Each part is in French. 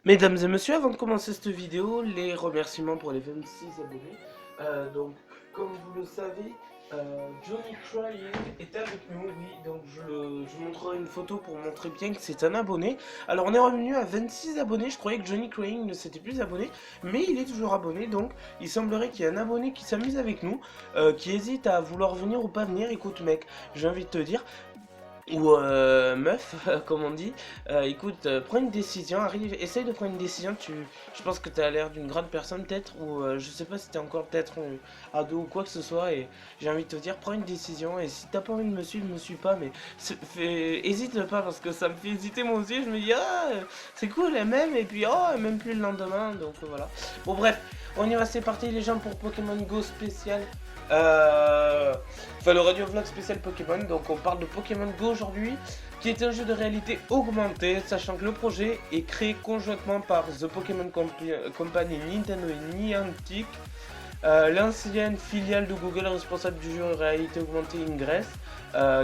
Mesdames et messieurs, avant de commencer cette vidéo, les remerciements pour les 26 abonnés. Donc, comme vous le savez, Johnny Crying est avec nous, oui, donc je montrerai une photo pour montrer bien que c'est un abonné. Alors, on est revenu à 26 abonnés, je croyais que Johnny Crying ne s'était plus abonné, mais il est toujours abonné, donc il semblerait qu'il y ait un abonné qui s'amuse avec nous, qui hésite à vouloir venir ou pas venir. Écoute mec, j'ai envie de te dire, ou meuf, comme on dit, écoute, prends une décision, arrive, essaye de prendre une décision. Je pense que tu as l'air d'une grande personne peut-être, ou je sais pas si tu es encore peut-être ado ou quoi que ce soit, et j'ai envie de te dire, prends une décision, et si t'as pas envie de me suis pas, mais hésite pas, parce que ça me fait hésiter moi aussi. Je me dis, ah, c'est cool, elle m'aime, et puis, oh, elle m'aime plus le lendemain, donc voilà. Bon bref, on y va, c'est parti les gens pour Pokémon Go spécial. Enfin, le radio vlog spécial Pokémon. Donc, on parle de Pokémon Go aujourd'hui, qui est un jeu de réalité augmentée, sachant que le projet est créé conjointement par The Pokémon Company, Nintendo et Niantic. L'ancienne filiale de Google responsable du jeu de réalité augmentée Ingress,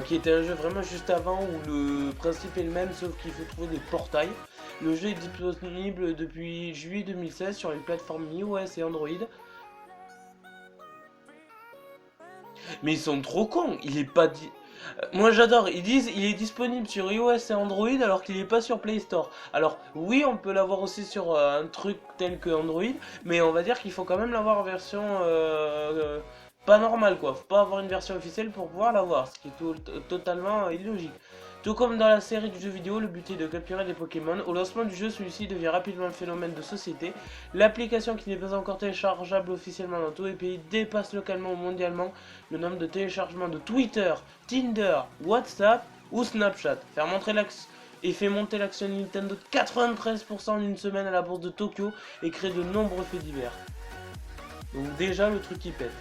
qui était un jeu vraiment juste avant où le principe est le même, sauf qu'il faut trouver des portails. Le jeu est disponible depuis juillet 2016 sur les plateformes iOS et Android. Mais ils sont trop cons, il est pas dit. Moi j'adore, ils disent il est disponible sur iOS et Android alors qu'il n'est pas sur Play Store. Alors oui, on peut l'avoir aussi sur un truc tel que Android, mais on va dire qu'il faut quand même l'avoir en version pas normale quoi. Faut pas avoir une version officielle pour pouvoir l'avoir, ce qui est totalement illogique. Tout comme dans la série du jeu vidéo, le but est de capturer des Pokémon. Au lancement du jeu, celui-ci devient rapidement un phénomène de société. L'application, qui n'est pas encore téléchargeable officiellement dans tous les pays, dépasse localement ou mondialement le nombre de téléchargements de Twitter, Tinder, WhatsApp ou Snapchat. Fait monter l'action Nintendo de 93% en une semaine à la bourse de Tokyo et crée de nombreux faits divers. Donc déjà le truc qui pète.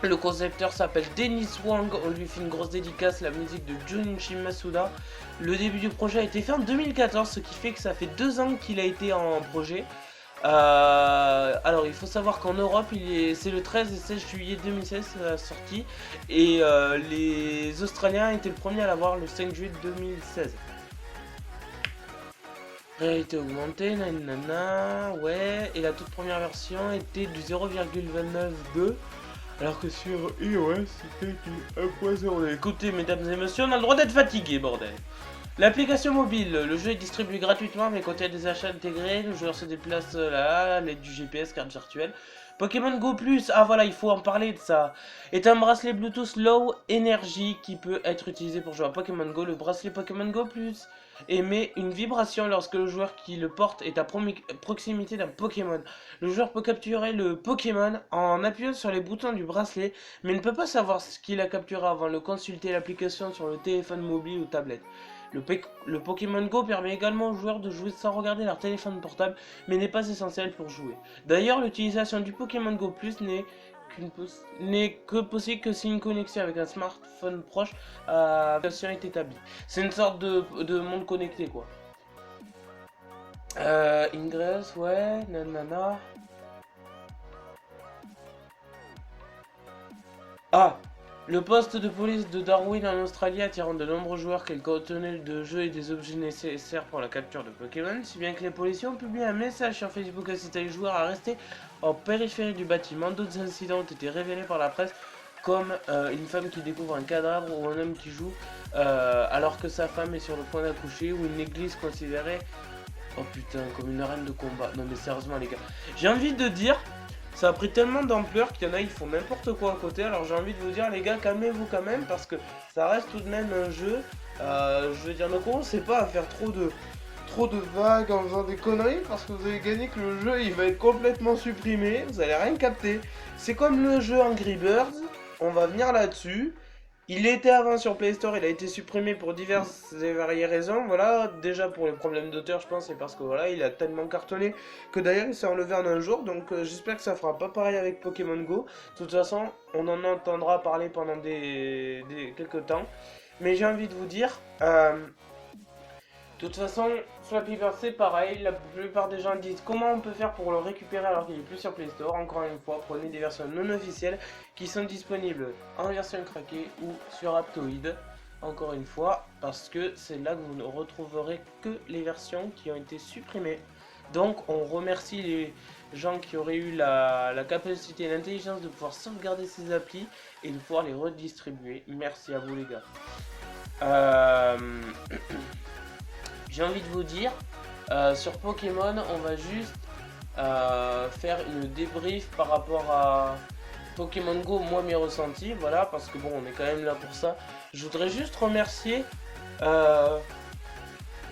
Le concepteur s'appelle Dennis Wang, on lui fait une grosse dédicace, la musique de Junichi Masuda. Le début du projet a été fait en 2014, ce qui fait que ça fait 2 ans qu'il a été en projet. Alors il faut savoir qu'en Europe c'est le 13 et 16 juillet 2016 la sortie, et les Australiens étaient le premier à l'avoir le 5 juillet 2016. Réalité augmentée, nanana, ouais, et la toute première version était du 0,29.2, alors que sur iOS c'était du 1.0. Écoutez mesdames et messieurs, on a le droit d'être fatigué, bordel. L'application mobile, le jeu est distribué gratuitement mais quand il y a des achats intégrés, le joueur se déplace là, à l'aide du GPS, carte virtuelle. Pokémon Go Plus, ah voilà, il faut en parler de ça, est un bracelet Bluetooth Low Energy qui peut être utilisé pour jouer à Pokémon Go. Le bracelet Pokémon Go Plus émet une vibration lorsque le joueur qui le porte est à proximité d'un Pokémon. Le joueur peut capturer le Pokémon en appuyant sur les boutons du bracelet, mais ne peut pas savoir ce qu'il a capturé avant de consulter l'application sur le téléphone mobile ou tablette. Le Pokémon Go permet également aux joueurs de jouer sans regarder leur téléphone portable, mais n'est pas essentiel pour jouer. D'ailleurs, l'utilisation du Pokémon Go Plus n'est que possible que si une connexion avec un smartphone proche est établie. C'est une sorte de monde connecté quoi. Ingress, ouais, nanana. Ah, le poste de police de Darwin en Australie attirant de nombreux joueurs qu'elle contenait de jeux et des objets nécessaires pour la capture de Pokémon, si bien que les policiers ont publié un message sur Facebook incitant les joueurs à rester en périphérie du bâtiment. D'autres incidents ont été révélés par la presse, comme une femme qui découvre un cadavre ou un homme qui joue alors que sa femme est sur le point d'accoucher, ou une église considérée, oh putain, comme une arène de combat. Non mais sérieusement les gars, j'ai envie de dire, ça a pris tellement d'ampleur qu'il y en a, ils font n'importe quoi à côté. Alors j'ai envie de vous dire les gars, calmez-vous quand même, parce que ça reste tout de même un jeu. Je veux dire, ne commencez pas à faire trop de vagues en faisant des conneries, parce que vous avez gagné que le jeu il va être complètement supprimé, vous allez rien capter. C'est comme le jeu Angry Birds, on va venir là-dessus. Il était avant sur Play Store, il a été supprimé pour diverses et variées raisons. Voilà, déjà pour les problèmes d'auteur, je pense, c'est parce que voilà, il a tellement cartonné que d'ailleurs il s'est enlevé en un jour. Donc j'espère que ça fera pas pareil avec Pokémon Go. De toute façon, on en entendra parler pendant quelques temps. Mais j'ai envie de vous dire, de toute façon, Flappy Bird c'est pareil, la plupart des gens disent comment on peut faire pour le récupérer alors qu'il est plus sur Play Store. Encore une fois, prenez des versions non officielles qui sont disponibles en version craquée ou sur Aptoide. encore une fois, parce que c'est là que vous ne retrouverez que les versions qui ont été supprimées. Donc on remercie les gens qui auraient eu la capacité et l'intelligence de pouvoir sauvegarder ces applis et de pouvoir les redistribuer. Merci à vous les gars. J'ai envie de vous dire, sur Pokémon, on va juste faire une débrief par rapport à Pokémon Go, moi mes ressentis, voilà, parce que bon, on est quand même là pour ça. Je voudrais juste remercier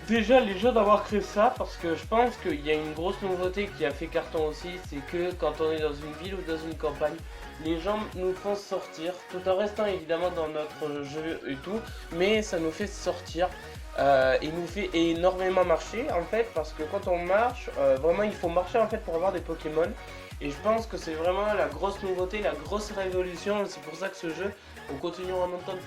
déjà les gens d'avoir créé ça, parce que je pense qu'il y a une grosse nouveauté qui a fait carton aussi, c'est que quand on est dans une ville ou dans une campagne, les gens nous font sortir, tout en restant évidemment dans notre jeu et tout, mais ça nous fait sortir. Il nous fait énormément marcher en fait, parce que quand on marche, vraiment il faut marcher en fait pour avoir des Pokémon. Et je pense que c'est vraiment la grosse nouveauté, la grosse révolution. C'est pour ça que ce jeu, on continuera à l'entendre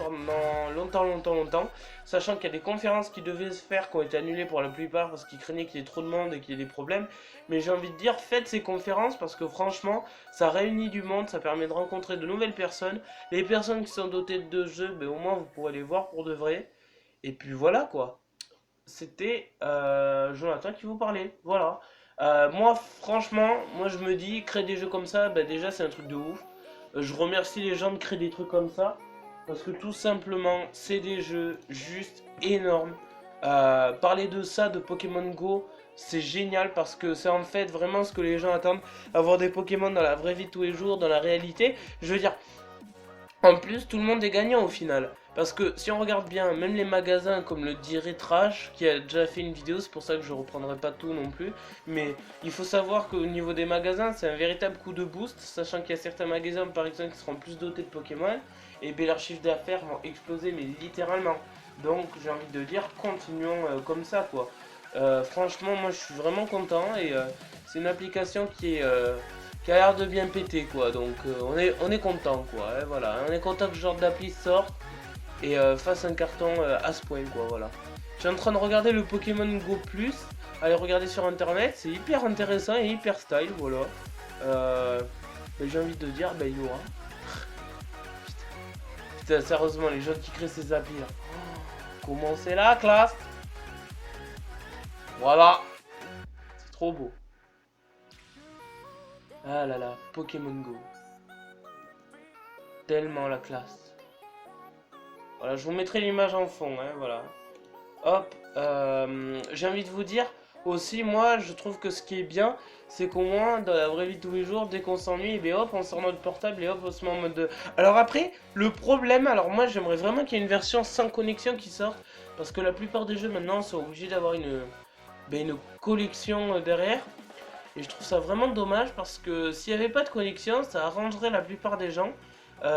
pendant longtemps. Sachant qu'il y a des conférences qui devaient se faire, qui ont été annulées pour la plupart parce qu'ils craignaient qu'il y ait trop de monde et qu'il y ait des problèmes. Mais j'ai envie de dire, faites ces conférences parce que franchement, ça réunit du monde, ça permet de rencontrer de nouvelles personnes. Les personnes qui sont dotées de deux jeux, ben, au moins vous pourrez les voir pour de vrai. Et puis voilà quoi. C'était Jonathan qui vous parlait. Voilà. Moi, franchement, moi je me dis, créer des jeux comme ça, bah, déjà c'est un truc de ouf. Je remercie les gens de créer des trucs comme ça. Parce que tout simplement, c'est des jeux juste énormes. Parler de ça, de Pokémon Go, c'est génial parce que c'est en fait vraiment ce que les gens attendent. Avoir des Pokémon dans la vraie vie de tous les jours, dans la réalité. Je veux dire, en plus, tout le monde est gagnant au final. Parce que si on regarde bien, même les magasins comme le dirait Trash, qui a déjà fait une vidéo, c'est pour ça que je reprendrai pas tout non plus. Mais il faut savoir qu'au niveau des magasins, c'est un véritable coup de boost, sachant qu'il y a certains magasins par exemple qui seront plus dotés de Pokémon, et bien leurs chiffres d'affaires vont exploser, mais littéralement. Donc j'ai envie de dire, continuons comme ça quoi. Franchement, moi je suis vraiment content et c'est une application qui a l'air de bien péter quoi, donc on est content quoi, hein, voilà, on est content que ce genre d'appli sorte et fasse un carton à ce point quoi, voilà. Je suis en train de regarder le Pokémon Go Plus, allez regarder sur internet, c'est hyper intéressant et hyper style, voilà. J'ai envie de dire, bah yo, hein. Putain, sérieusement, les gens qui créent ces applis là. Comment c'est la classe? Voilà, c'est trop beau. Ah là là, Pokémon Go. Tellement la classe. Voilà, je vous mettrai l'image en fond, hein, voilà. Hop, j'ai envie de vous dire, aussi, moi, je trouve que ce qui est bien, c'est qu'au moins, dans la vraie vie de tous les jours, dès qu'on s'ennuie, et bien hop, on sort notre portable et hop, on se met en mode de... Alors après, le problème, alors moi, j'aimerais vraiment qu'il y ait une version sans connexion qui sorte, parce que la plupart des jeux, maintenant, sont obligés d'avoir une connexion derrière. Et je trouve ça vraiment dommage parce que s'il n'y avait pas de connexion, ça arrangerait la plupart des gens.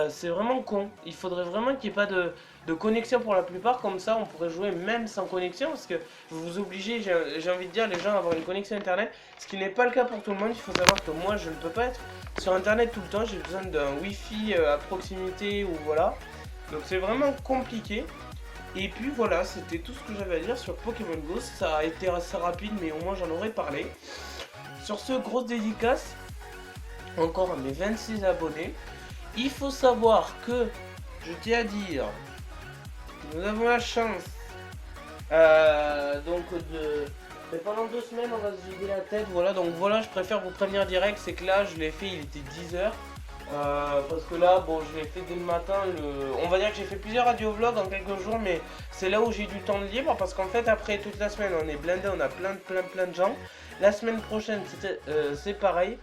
C'est vraiment con. Il faudrait vraiment qu'il n'y ait pas de connexion pour la plupart. Comme ça, on pourrait jouer même sans connexion. Parce que vous vous obligez, j'ai envie de dire, les gens à avoir une connexion internet. Ce qui n'est pas le cas pour tout le monde. Il faut savoir que moi, je ne peux pas être sur internet tout le temps. J'ai besoin d'un wifi à proximité ou voilà. Donc c'est vraiment compliqué. Et puis voilà, c'était tout ce que j'avais à dire sur Pokémon Go. Ça a été assez rapide, mais au moins j'en aurais parlé. Sur ce, grosse dédicace encore à mes 26 abonnés. Il faut savoir que, je tiens à dire, nous avons la chance donc de... Mais pendant 2 semaines on va se vider la tête, voilà, donc voilà, je préfère vous prévenir direct, c'est que là je l'ai fait, il était 10h. Parce que là, bon, je l'ai fait dès le matin. On va dire que j'ai fait plusieurs radio-vlogs en quelques jours, mais c'est là où j'ai du temps de libre. Parce qu'en fait, après toute la semaine, on est blindé, on a plein de gens. La semaine prochaine, c'est pareil.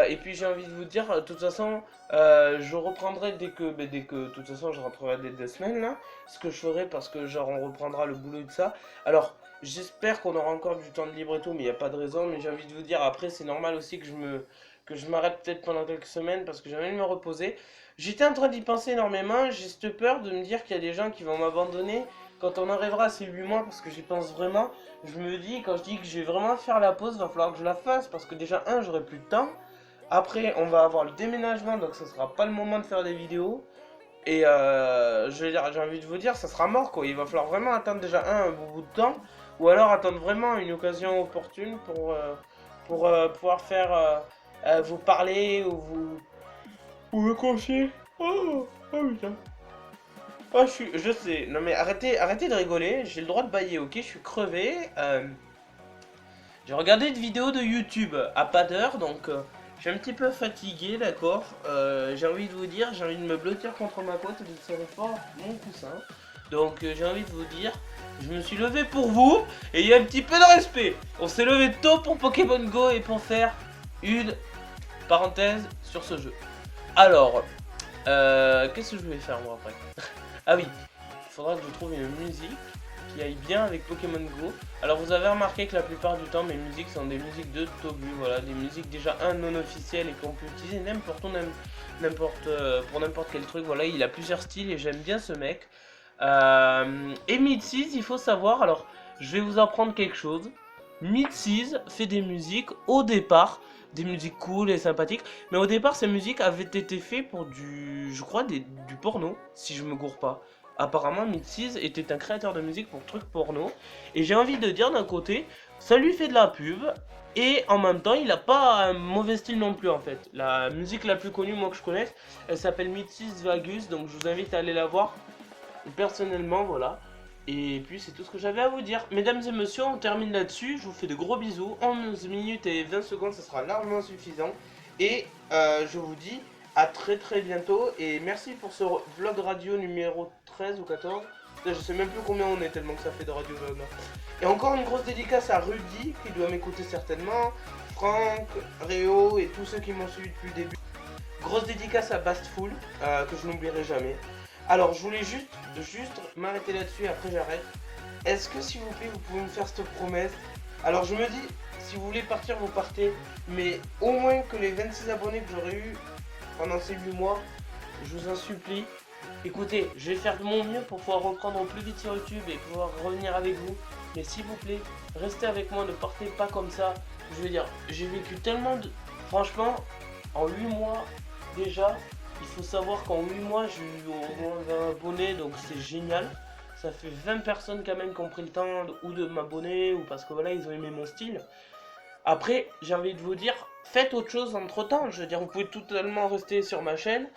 Et puis j'ai envie de vous dire, de toute façon, je reprendrai de toute façon, je rentrerai dès 2 semaines là. Ce que je ferai parce que genre on reprendra le boulot et tout ça. Alors, j'espère qu'on aura encore du temps de libre et tout, mais il n'y a pas de raison. Mais j'ai envie de vous dire, après, c'est normal aussi que je m'arrête peut-être pendant quelques semaines parce que j'ai envie de me reposer. J'étais en train d'y penser énormément, j'ai cette peur de me dire qu'il y a des gens qui vont m'abandonner quand on arrivera à ces 8 mois parce que j'y pense vraiment. Je me dis, quand je dis que je vais vraiment faire la pause, il va falloir que je la fasse parce que déjà, j'aurai plus de temps. Après, on va avoir le déménagement, donc ce sera pas le moment de faire des vidéos. Et je veux dire, j'ai envie de vous dire, ça sera mort quoi. Il va falloir vraiment attendre déjà un bon bout de temps, ou alors attendre vraiment une occasion opportune pour pouvoir faire vous parler ou vous me confier. Oh putain. Oh, je sais. Non mais arrêtez de rigoler. J'ai le droit de bailler, ok? Je suis crevé. J'ai regardé une vidéo de YouTube à pas d'heure, donc je suis un petit peu fatigué, d'accord. J'ai envie de vous dire, j'ai envie de me blottir contre ma couette et de serrer fort mon coussin. Donc j'ai envie de vous dire, je me suis levé pour vous et il y a un petit peu de respect. On s'est levé tôt pour Pokémon Go et pour faire une parenthèse sur ce jeu. Alors, qu'est-ce que je vais faire moi après? Ah oui, il faudra que je trouve une musique qui aille bien avec Pokémon Go. Alors vous avez remarqué que la plupart du temps mes musiques sont des musiques de Tobu, voilà, des musiques déjà non officielles et qu'on peut utiliser n'importe où, pour n'importe quel truc, voilà, il a plusieurs styles et j'aime bien ce mec. Et Mid-Seas, il faut savoir, alors je vais vous apprendre quelque chose. Mid-Seas fait des musiques au départ, des musiques cool et sympathiques, mais au départ ces musiques avaient été faites pour je crois, du porno, si je me gourre pas. Apparemment, Mid-Seas était un créateur de musique pour trucs porno. Et j'ai envie de dire d'un côté, ça lui fait de la pub. Et en même temps, il a pas un mauvais style non plus en fait. La musique la plus connue, moi que je connais, elle s'appelle Mid-Seas Vagus. Donc je vous invite à aller la voir. Personnellement, voilà. Et puis c'est tout ce que j'avais à vous dire. Mesdames et messieurs, on termine là-dessus. Je vous fais de gros bisous. 11 minutes et 20 secondes, ça sera largement suffisant. Et je vous dis à très bientôt. Et merci pour ce vlog radio numéro 13 ou 14. Là, je sais même plus combien on est tellement que ça fait de radio vlog là. Et encore une grosse dédicace à Rudy qui doit m'écouter certainement. Franck, Réo et tous ceux qui m'ont suivi depuis le début. Grosse dédicace à Bastful que je n'oublierai jamais. Alors, je voulais juste m'arrêter là-dessus et après j'arrête. Est-ce que, s'il vous plaît, vous pouvez me faire cette promesse? Alors, je me dis, si vous voulez partir, vous partez. Mais au moins que les 26 abonnés que j'aurais eu pendant ces 8 mois, je vous en supplie. Écoutez, je vais faire de mon mieux pour pouvoir reprendre au plus vite sur YouTube et pouvoir revenir avec vous. Mais s'il vous plaît, restez avec moi, ne partez pas comme ça. Je veux dire, j'ai vécu tellement de... Franchement, en 8 mois, déjà... Il faut savoir qu'en 8 mois, j'ai eu au moins 20 abonnés, donc c'est génial. Ça fait 20 personnes quand même qui ont pris le temps ou de m'abonner, ou parce que voilà, ils ont aimé mon style. Après, j'ai envie de vous dire, faites autre chose entre temps. Je veux dire, vous pouvez totalement rester sur ma chaîne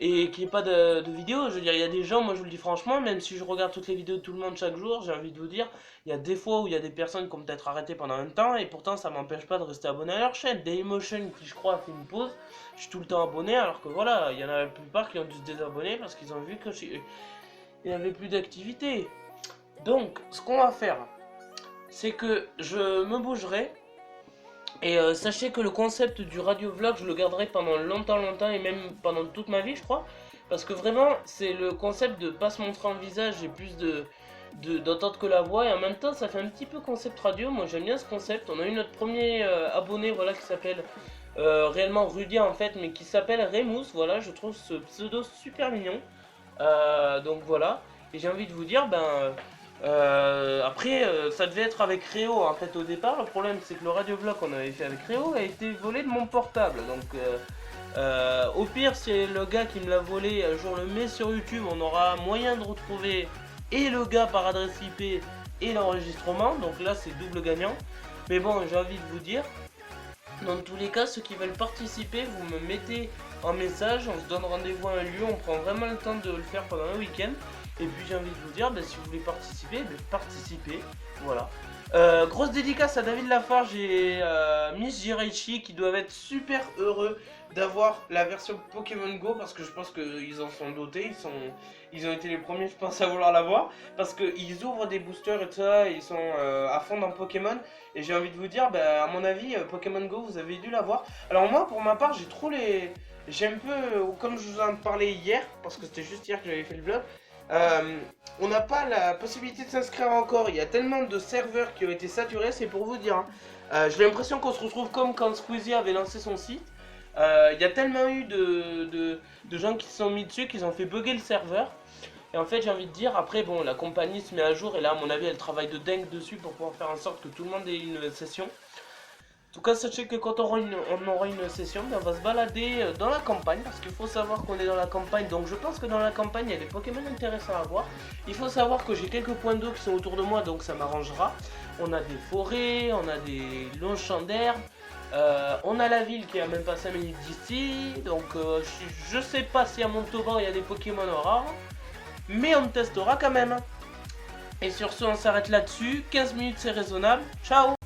et qu'il n'y ait pas de vidéos. Je veux dire, il y a des gens, moi je vous le dis franchement, même si je regarde toutes les vidéos de tout le monde chaque jour, j'ai envie de vous dire, il y a des fois où il y a des personnes qui ont peut-être arrêté pendant un temps et pourtant ça m'empêche pas de rester abonné à leur chaîne. Dailymotion, qui je crois a fait une pause, je suis tout le temps abonné alors que voilà, il y en a la plupart qui ont dû se désabonner parce qu'ils ont vu que il n'y avait plus d'activité. Donc, ce qu'on va faire, c'est que je me bougerai. Et sachez que le concept du radio vlog, je le garderai pendant longtemps et même pendant toute ma vie, je crois. Parce que vraiment, c'est le concept de pas se montrer en visage et plus d'entendre que la voix. Et en même temps, ça fait un petit peu concept radio. Moi, j'aime bien ce concept. On a eu notre premier abonné, voilà, qui s'appelle réellement Rudy en fait, mais qui s'appelle Remus. Voilà, je trouve ce pseudo super mignon. Donc voilà. Et j'ai envie de vous dire, après, ça devait être avec Réo en fait au départ. Le problème, c'est que le radio-vlog qu'on avait fait avec Réo a été volé de mon portable. Donc, au pire, c'est le gars qui me l'a volé. Un jour, le met sur YouTube. On aura moyen de retrouver et le gars par adresse IP et l'enregistrement. Donc là, c'est double gagnant. Mais bon, j'ai envie de vous dire, dans tous les cas, ceux qui veulent participer, vous me mettez en message. On se donne rendez-vous à un lieu. On prend vraiment le temps de le faire pendant un week-end. Et puis j'ai envie de vous dire, si vous voulez participer, participez, voilà. Grosse dédicace à David Lafarge et Miss Jiraichi qui doivent être super heureux d'avoir la version Pokémon Go parce que je pense qu'ils en sont dotés, ils ont été les premiers je pense à vouloir l'avoir parce qu'ils ouvrent des boosters et tout ça, et ils sont à fond dans Pokémon et j'ai envie de vous dire, à mon avis, Pokémon Go vous avez dû l'avoir. Alors moi pour ma part j'ai un peu, comme je vous en parlais hier, parce que c'était juste hier que j'avais fait le vlog, on n'a pas la possibilité de s'inscrire encore. Il y a tellement de serveurs qui ont été saturés, c'est pour vous dire. J'ai l'impression qu'on se retrouve comme quand Squeezie avait lancé son site. Il y a tellement eu de gens qui se sont mis dessus qu'ils ont fait bugger le serveur. Et en fait, j'ai envie de dire, après, bon, la compagnie se met à jour et là, à mon avis, elle travaille de dingue dessus pour pouvoir faire en sorte que tout le monde ait une session. En tout cas, sachez que quand on aura une session, on va se balader dans la campagne, parce qu'il faut savoir qu'on est dans la campagne, donc je pense que dans la campagne, il y a des Pokémon intéressants à voir. Il faut savoir que j'ai quelques points d'eau qui sont autour de moi, donc ça m'arrangera. On a des forêts, on a des longs champs d'herbe, on a la ville qui est à même pas 5 minutes d'ici, donc je sais pas si à Montauban il y a des Pokémon rares, mais on testera quand même. Et sur ce, on s'arrête là-dessus. 15 minutes, c'est raisonnable. Ciao!